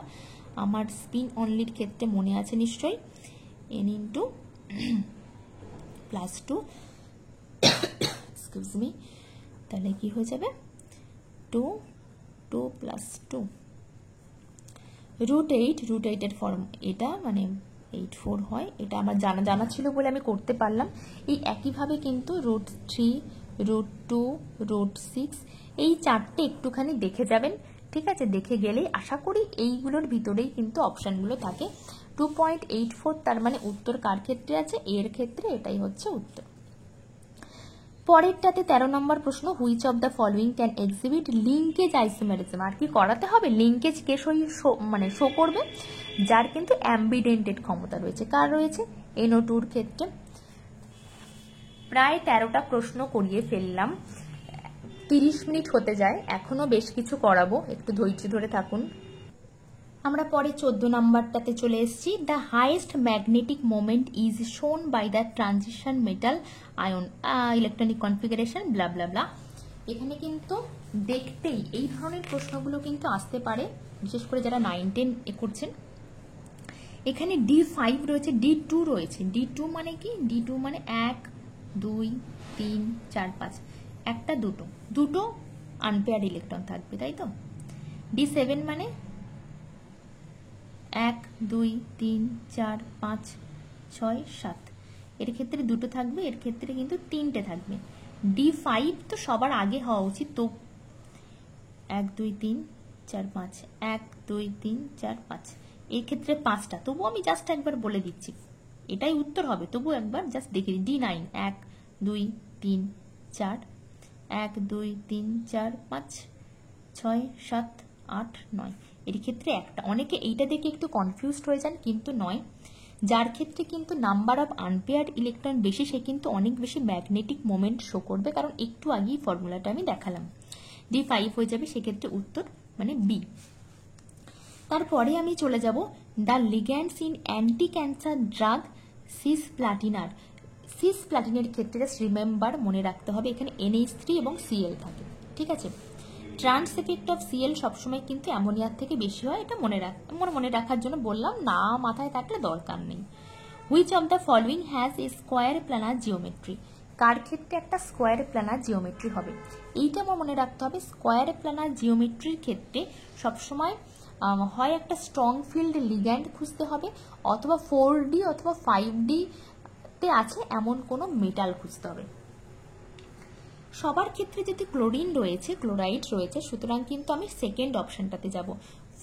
আমার স্পিন অনলির ক্ষেত্রে মনে আছে নিশ্চয়ই, N + 2 এক্সকিউজ মি, তাহলে কি হয়ে যাবে 2 + 2 √8 এর ফর্ম এটা, মানে 84 হয়। এটা আমার জানা ছিল বলে আমি করতে পারলাম। এই একইভাবে কিন্তু √3 √2 √6 এই 4টে একটুখানি দেখে যাবেন, ঠিক আছে। দেখে গেলেই আশা করি এইগুলোর ভিতরেই কিন্তু অপশানগুলো থাকে। 2.84, তার মানে উত্তর কার ক্ষেত্রে আছে, এর ক্ষেত্রে, এটাই হচ্ছে উত্তর। পরেরটাতে 13 নম্বর প্রশ্ন, which of the following can exhibit linkage isomerism. আর কি করাতে হবে, লিঙ্কেজ কে মানে শো করবে, যার কিন্তু অ্যাম্বিডেন্টেড ক্ষমতা রয়েছে। কার রয়েছে, NO2 ক্ষেত্রে। প্রায় 13টা প্রশ্ন করিয়ে ফেললাম, 30 মিনিট হতে যায়, এখনো বেশ কিছু করাবো, একটু ধৈর্য ধরে থাকুন। আমরা পরে 14 নম্বরটাতে চলে এসেছি। The highest magnetic moment is shown by the transition metal ion electronic configuration blah blah blah. এখানে কিন্তু দেখতেই এই ধরনের প্রশ্নগুলো কিন্তু আসতে পারে, বিশেষ করে যারা 9-10 করছেন। এখানে D5 রয়েছে, D2 রয়েছে। D2 মানে কি, D2 মানে 1 2 3 4 5, একটা দুটো আনপেয়ার্ড ইলেকট্রন থাকবে, তাই তো। D7 মানে 1 2 3 4 5 6 7, এর ক্ষেত্রে দুটো থাকবে, এর ক্ষেত্রে কিন্তু 3টে থাকবে। D5 তো সবার আগে হওয়া উচিত, তো 1 2 3 4 5 1 2 3 4 5, এর ক্ষেত্রে 5টা। তবু আমি জাস্ট একবার বলে দিচ্ছি, এটাই উত্তর হবে, তবু একবার জাস্ট দেখে দিই। D9 1 2 3 4 1 2 3 4 5 6 7 8 9, এর ক্ষেত্রে একটা। অনেকে এইটা দেখে একটু কনফিউজড হয়ে যান, কিন্তু নয়। যার ক্ষেত্রে কিন্তু নাম্বার অফ আনপেয়ার্ড ইলেকট্রন বেশি, সে কিন্তু অনেক বেশি ম্যাগনেটিক মোমেন্ট শো করবে, কারণ একটু আগেই ফর্মুলাটা আমি দেখালাম। D5 হয়ে যাবে সেক্ষেত্রে উত্তর, মানে বি। তারপরে আমি চলে যাব, the ligands in anti cancer drug সিসপ্লাটিনার। সিসপ্লাটিনের ক্ষেত্রে জাস্ট রিমেম্বার, মনে রাখতে হবে এখানে NH3 এবং Cl থাকে, ঠিক আছে। ট্রান্স এফেক্ট অফ Cl সবসময় কিন্তু অ্যামোনিয়ার থেকে বেশি হয়, এটা মনে রাখার জন্য বললাম, না মাথায় থাকলে দরকার নেই। Which of the following has a square planar geometry, কার ক্ষেত্রে একটা স্কোয়ার প্ল্যানার জিওমেট্রি হবে, এইটা আমার মনে রাখতে হবে। স্কোয়ার প্ল্যানার জিওমেট্রির ক্ষেত্রে সবসময় হয় একটা স্ট্রং ফিল্ড লিগ্যান্ড খুঁজতে হবে, অথবা 4D অথবা 5D তে আছে এমন কোনো মেটাল খুঁজতে হবে। সবার ক্ষেত্রে যদি ক্লোরিন রয়েছে, ক্লোরাইড রয়েছে, সুতরাং কিন্তু আমি সেকেন্ড অপশনটাতে যাব।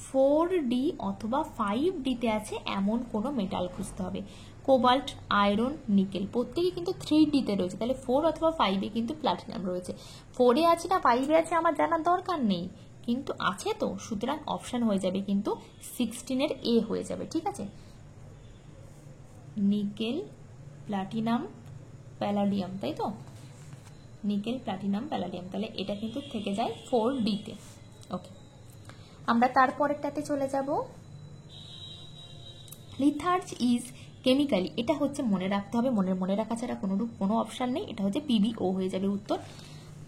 4D অথবা 5D তে আছে এমন কোনো মেটাল খুঁজতে হবে। কোবাল্ট, আয়রন, নিকেল প্রত্যেকে কিন্তু 3D তে রয়েছে, তাহলে 4 অথবা 5 এ কিন্তু প্লাটিনাম রয়েছে। 4 এ আছে না 5 এ আছে আমার জানার দরকার নেই, কিন্তু আছে তো, সুতরাং অপশন হয়ে যাবে কিন্তু 16 এর এ হয়ে যাবে। ঠিক আছে, নিকেল, প্লাটিনাম, প্যালাডিয়াম, তাই তো, নিকেল, প্লাটিনাম, প্যালাডিয়াম, তাহলে এটা কিন্তু থেকে যায় 4D তে। ওকে, আমরা তারপরেরটাতে চলে যাব। লিথার্জ ইজ কেমিক্যালি, এটা হচ্ছে মনে রাখতে হবে, মনে রাখা ছাড়া কোনো অপশন নেই, এটা হচ্ছে PbO হয়ে যাবে উত্তর।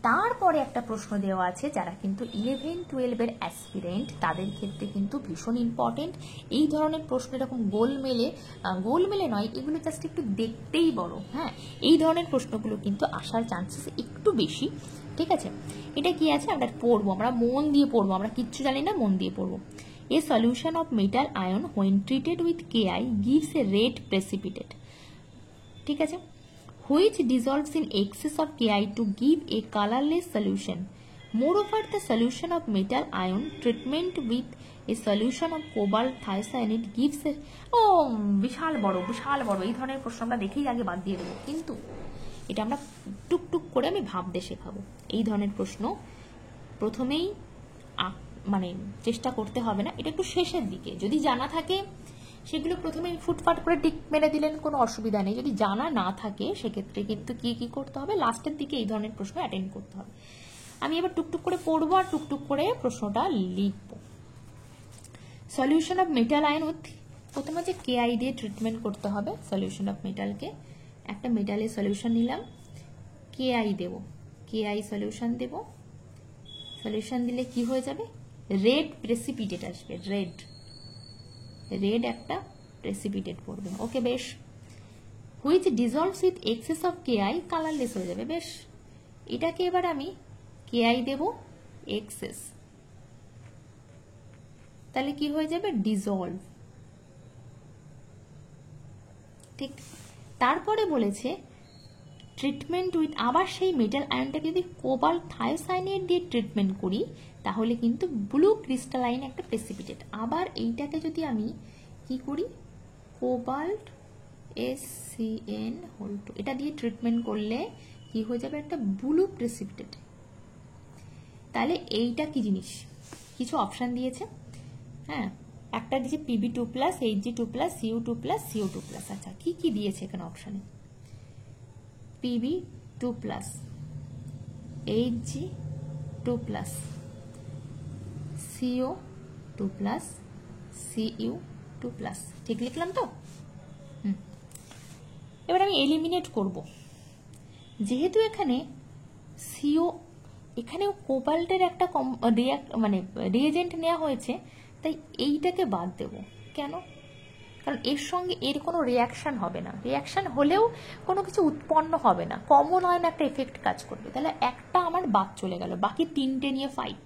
তারপরে একটা প্রশ্ন দেওয়া আছে, যারা কিন্তু 11-12 এর অ্যাসপিরেন্ট তাদের ক্ষেত্রে কিন্তু ভীষণ ইম্পর্টেন্ট। এই ধরনের প্রশ্ন এরকম গোলমেলে নয়, এগুলো জাস্ট একটু দেখতেই বড়, হ্যাঁ, এই ধরনের প্রশ্নগুলো কিন্তু আসার চান্সেস একটু বেশি। ঠিক আছে, এটা কি আছে আমরা পড়বো, আমরা মন দিয়ে পড়বো, আমরা কিচ্ছু জানি না, মন দিয়ে পড়বো। A solution of metal ion when treated with Ki gives a red precipitate, ঠিক আছে, which dissolves in excess of Ki to give a colorless solution. Moreover, the solution of metal ion treatment with a solution of cobalt thiocyanate gives a বিশাল বড় এই ধরনের প্রশ্ন আমরা দেখেই আগে বাদ দিয়ে দেবো, কিন্তু এটা আমরা টুকটুক করে আমি ভাবতে শেখাবো। এই ধরনের প্রশ্ন প্রথমেই মানে চেষ্টা করতে হবে না, এটা একটু শেষের দিকে যদি জানা থাকে সেগুলো প্রথমে ফুটফাট করে টিক মেরে দিলেন, কোনো অসুবিধা নেই। যদি জানা না থাকে সেক্ষেত্রে কিন্তু কি করতে হবে, লাস্টের দিকে এই ধরনের প্রশ্ন অ্যাটেন্ড করতে হবে। আমি এবার টুকটুক করে পড়বো আর টুকটুক করে প্রশ্নটা লিখবো। Solution of metal ion with, প্রথমে যে Ki দিয়ে ট্রিটমেন্ট করতে হবে সলিউশন অফ মেটালকে। একটা মেটালের সলিউশন নিলাম, Ki দেব, Ki সলিউশন দেব, সলিউশন দিলে কি হয়ে যাবে, রেড প্রেসিপিটেট আসবে, রেড একটা প্রেসিপিটেট পড়বে। ওকে, বেশ। Which dissolves with access of Ki, colourless হয়ে যাবে। বেশ, এটাকে এবার আমি Ki দেব এক্সেস, তাহলে কি হয়ে যাবে, ডিজলভ। ঠিক, তারপরে বলেছে ট্রিটমেন্ট উইথ, আবার সেই মেটাল আয়নটাকে যদি কোবাল্ট থায়োসায়ানেট দিয়ে ট্রিটমেন্ট করি তাহলে কিন্তু ব্লু ক্রিস্টালাইন একটা প্রেসিপিটেট। আবার এইটাকে যদি আমি কি করি, কোবাল্ট SCN2 এটা দিয়ে ট্রিটমেন্ট করলে কি হয়ে যাবে, একটা ব্লু প্রেসিপিটেট। তাহলে এইটা কি জিনিস, কিছু অপশন দিয়েছে, হ্যাঁ, একটা দিয়েছে Pb2+, Hg2+, Cu2+, CO2+। আচ্ছা, কি দিয়েছে এখানে অপশনে, Pb2+, Hg2+, CO2+, Cu2+, ঠিক লিখলাম তো? এবার আমি এলিমিনেট করব, যেহেতু এখানে এখানেও কোবাল্টের একটা মানে রিয়েজেন্ট নেওয়া হয়েছে, তাই এইটাকে বাদ দেব। কেন? কারণ এর সঙ্গে এর কোনো রিয়াকশন হবে না, রিয়াকশন হলেও কোনো কিছু উৎপন্ন হবে না, কমন আয়ন একটা এফেক্ট কাজ করবে, তাহলে একটা আমার বাদ চলে গেল, বাকি তিনটে নিয়ে ফাইট।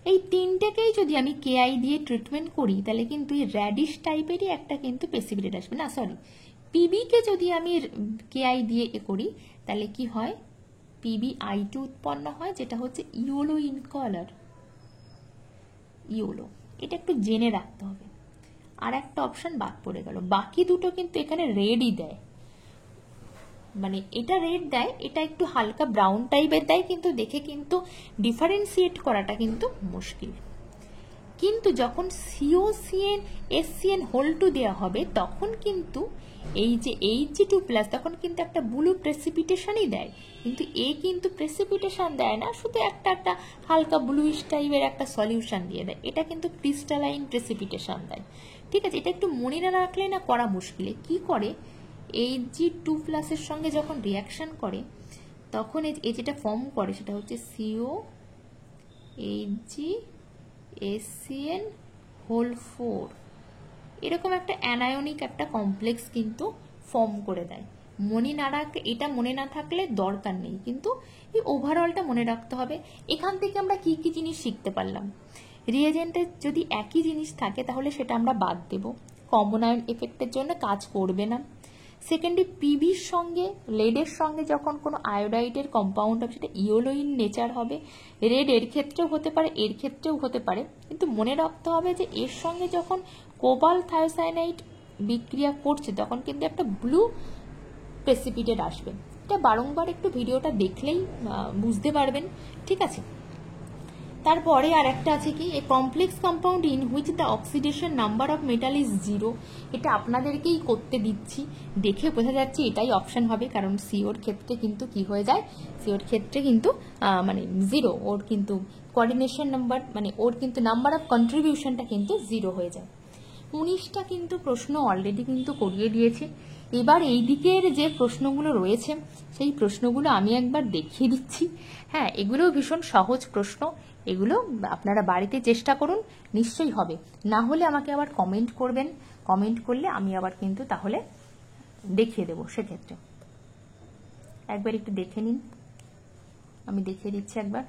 এই তিনটেকেই যদি আমি Ki দিয়ে ট্রিটমেন্ট করি তাহলে কিন্তু এই র্যাডিশ টাইপেরই একটা কিন্তু প্রেসিপিটেট আসবে, না সরি, Pb কে যদি আমি Ki দিয়ে করি তাহলে কি হয়, PbI2 উৎপন্ন হয়, যেটা হচ্ছে ইয়েলো ইন কালার, ইয়েলো। এটা একটু জেনে রাখতে হবে। আর একটা অপশন বাদ পড়ে গেল, বাকি দুটো কিন্তু এখানে রেডই দেয়, মানে এটা রেড দেয়, এটা একটু হালকা ব্রাউন টাইপের দেয়, কিন্তু দেখে কিন্তু ডিফারেন্সিয়েট করাটা কিন্তু মুশকিল। কিন্তু যখন COCN SCN2 দেওয়া হবে তখন কিন্তু এই যে Hg2+, তখন কিন্তু একটা ব্লু প্রেসিপিটেশনই দেয়, কিন্তু এ কিন্তু প্রেসিপিটেশন দেয় না, শুধু একটা হালকা ব্লুইশ টাইপের একটা সলিউশন দিয়ে দেয়, এটা কিন্তু ক্রিস্টালাইন প্রেসিপিটেশন দেয়। ঠিক আছে, এটা একটু মনে না রাখলে না করা মুশকিল। কি করে, Hg2+ এর সঙ্গে যখন রিয়াকশন করে তখন এই যেটা ফর্ম করে সেটা হচ্ছে COHgSCN4, এরকম একটা অ্যানায়নিক একটা কমপ্লেক্স কিন্তু ফর্ম করে দেয়। এটা মনে না থাকলে দরকার নেই, কিন্তু এই ওভারঅলটা মনে রাখতে হবে। এখান থেকে আমরা কি জিনিস শিখতে পারলাম, রিয়েজেন্টের যদি একই জিনিস থাকে তাহলে সেটা আমরা বাদ দেব, কমন আয়ন এফেক্টের জন্য কাজ করবে না। সেকেন্ডলি পিভির সঙ্গে লেডের সঙ্গে যখন কোনো আয়োডাইডের কম্পাউন্ড হবে সেটা ইয়েলো ইন নেচার হবে। রেড এর ক্ষেত্রেও হতে পারে, এর ক্ষেত্রেও হতে পারে, কিন্তু মনে রাখতে হবে যে এর সঙ্গে যখন কোবাল্ট থায়োসায়ানাইড বিক্রিয়া করছে তখন কিন্তু একটা ব্লু প্রেসিপিটেট আসবে। এটা বারংবার একটু ভিডিওটা দেখলেই বুঝতে পারবেন, ঠিক আছে। তারপরে আর একটা আছে কি, a complex compound in which the oxidation number of metal is 0। এটা আপনাদেরকেই করতে দিচ্ছি, দেখে বোঝা যাচ্ছে এটাই অপশন হবে, কারণ সিওর ক্ষেত্রে কিন্তু কি হয়ে যায়, সিওর ক্ষেত্রে কিন্তু মানে 0, ওর কিন্তু কোঅর্ডিনেশন নাম্বার মানে ওর কিন্তু নাম্বার অফ কন্ট্রিবিউশনটা কিন্তু 0 হয়ে যায়। 19টা কিন্তু প্রশ্ন অলরেডি কিন্তু করিয়ে দিয়েছে। এবার এই দিকের যে প্রশ্নগুলো রয়েছে সেই প্রশ্নগুলো আমি একবার দেখিয়ে দিচ্ছি। হ্যাঁ, এগুলোও ভীষণ সহজ প্রশ্ন, এগুলো আপনারা বাড়িতে চেষ্টা করুন, নিশ্চয়ই হবে। না হলে আমাকে আবার কমেন্ট করবেন, কমেন্ট করলে আমি আবার কিন্তু তাহলে দেখিয়ে দেবো। সেক্ষেত্রে একবার একটু দেখে নিন, আমি দেখিয়ে দিচ্ছি একবার,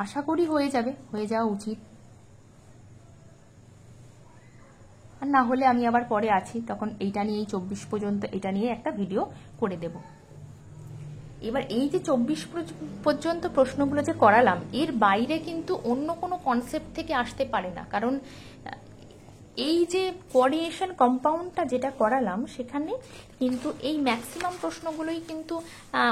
আশা করি হয়ে যাবে, হয়ে যাওয়া উচিত। আর না হলে আমি আবার পরে আছি, তখন এইটা নিয়েই 24 পর্যন্ত এটা নিয়ে একটা ভিডিও করে দেব। এবার এই যে 24 পর্যন্ত প্রশ্নগুলো যে করালাম, এর বাইরে কিন্তু অন্য কোনো কনসেপ্ট থেকে আসতে পারে না, কারণ এই যে কোঅর্ডিনেশন কম্পাউন্ডটা যেটা করালাম সেখানে কিন্তু এই ম্যাক্সিমাম প্রশ্নগুলোই কিন্তু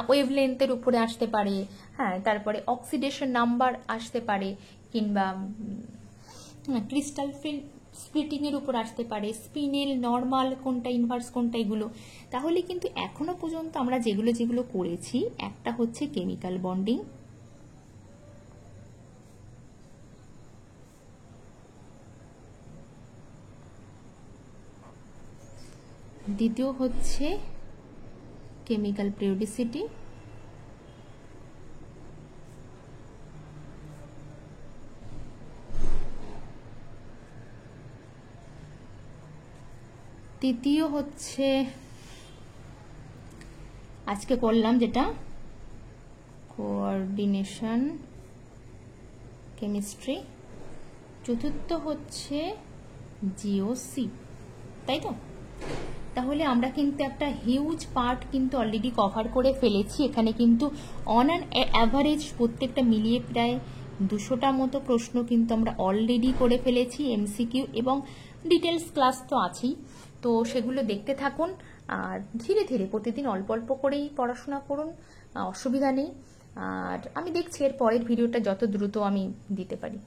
ওয়েভলেন্থের উপরে আসতে পারে, হ্যাঁ, তারপরে অক্সিডেশন নাম্বার আসতে পারে, কিংবা ক্রিস্টাল স্প্লিটিং এর উপর আসতে পারে, স্পিনেল, নর্মাল কোনটা, ইনভার্স কোনটা, এগুলো। তাহলে কিন্তু এখনো পর্যন্ত আমরা যেগুলো যেগুলো করেছি, একটা হচ্ছে কেমিক্যাল বন্ডিং, দ্বিতীয় হচ্ছে কেমিক্যাল পিরিয়ডিসিটি, তৃতীয় হচ্ছে আজকে করলাম যেটা কোঅর্ডিনেশন কেমিস্ট্রি, চতুর্থ হচ্ছে জিওসি, তাই তো? তাহলে আমরা কিন্তু একটা হিউজ পার্ট কিন্তু অলরেডি কভার করে ফেলেছি। এখানে কিন্তু অন অ্যান অ্যাভারেজ প্রত্যেকটা মিলিয়ে প্রায় 200টা মতো প্রশ্ন কিন্তু আমরা অলরেডি করে ফেলেছি, এমসিকিউ এবং ডিটেলস ক্লাস তো আছেই। তো সেগুলো দেখতে থাকুন, আর ধীরে ধীরে প্রতিদিন অল্প অল্প করেই পড়াশোনা করুন, অসুবিধা নেই। আর আমি দেখছি এর পরের ভিডিওটা যত দ্রুত আমি দিতে পারি।